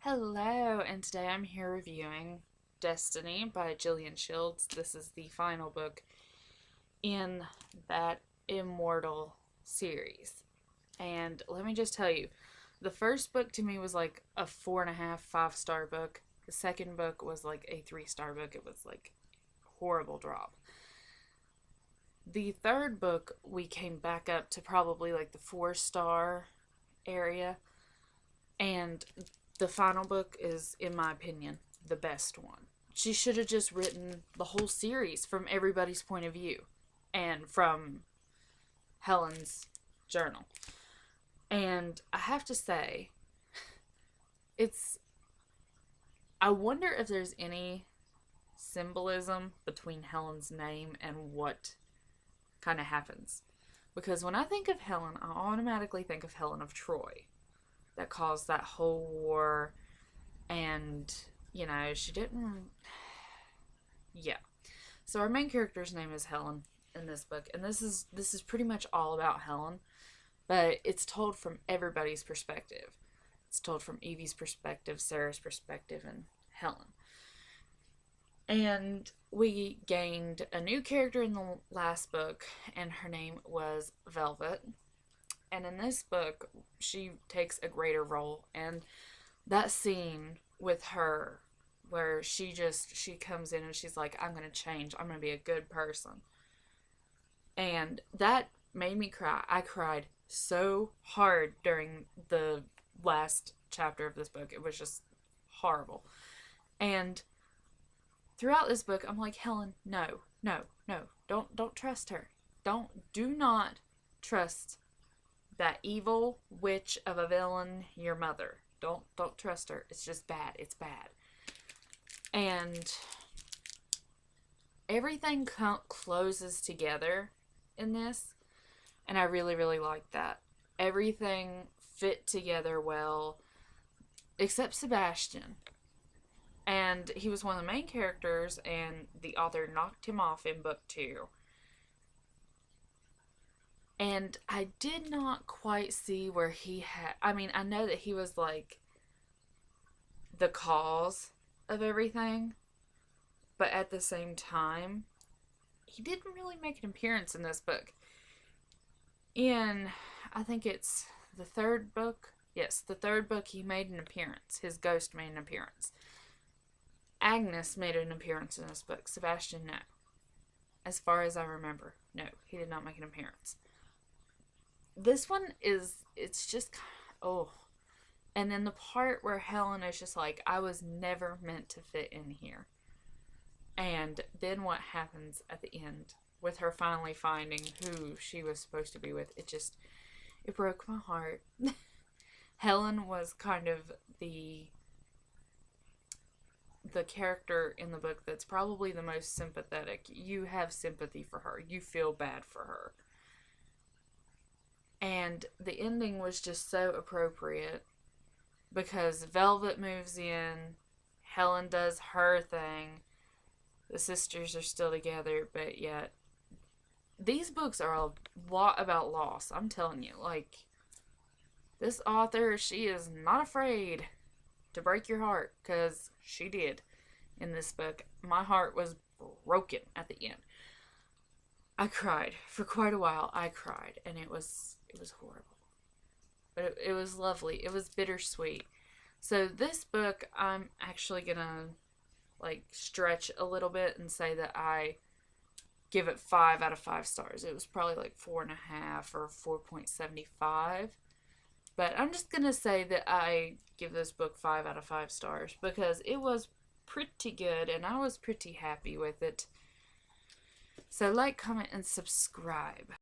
Hello, and today I'm here reviewing Destiny by Gillian Sheilds. This is the final book in that immortal series. And let me just tell you, the first book to me was like a 4.5, 5-star book. The second book was like a 3-star book. It was like horrible drop. The third book, we came back up to probably like the 4-star area. And the final book is, in my opinion, the best one. She should have just written the whole series from everybody's point of view and from Helen's journal. And I have to say, it's. I wonder if there's any symbolism between Helen's name and what kind of happens. Because when I think of Helen, I automatically think of Helen of Troy, that caused that whole war, and she didn't. Yeah. So our main character's name is Helen in this book, and this is pretty much all about Helen, but it's told from everybody's perspective. It's told from Evie's perspective, Sarah's perspective, and Helen. And we gained a new character in the last book, and her name was Velvet. And in this book, she takes a greater role. And that scene with her, where she comes in and she's like, I'm going to change. I'm going to be a good person. And that made me cry. I cried so hard during the last chapter of this book. It was just horrible. And throughout this book, I'm like, Helen, no, no, no. Don't trust her. Do not trust that evil witch of a villain, your mother. Don't trust her. It's just bad. It's bad. And everything closes together in this, and I really, really like that. Everything fit together well, except Sebastian. And he was one of the main characters, and the author knocked him off in book 2. And I did not quite see where he had. I mean, I know that he was like the cause of everything, but at the same time, he didn't really make an appearance in this book. I think it's the third book. Yes, the third book, he made an appearance. His ghost made an appearance. Agnes made an appearance in this book. Sebastian, no. As far as I remember, no, he did not make an appearance. This one it's just, oh. And then the part where Helen is just like, I was never meant to fit in here. And then what happens at the end with her finally finding who she was supposed to be with, it broke my heart. Helen was kind of the character in the book that's probably the most sympathetic. You have sympathy for her. You feel bad for her. And the ending was just so appropriate because Velvet moves in, Helen does her thing, the sisters are still together, but yet these books are a lot about loss. I'm telling you, like, this author, she is not afraid to break your heart, because she did in this book. My heart was broken at the end. I cried for quite a while. I cried, and it was horrible, but it was lovely. It was bittersweet. So this book, I'm actually gonna like stretch a little bit and say that I give it 5 out of 5 stars. It was probably like 4.5 or 4.75, but I'm just gonna say that I give this book 5 out of 5 stars because it was pretty good and I was pretty happy with it. So like, comment, and subscribe.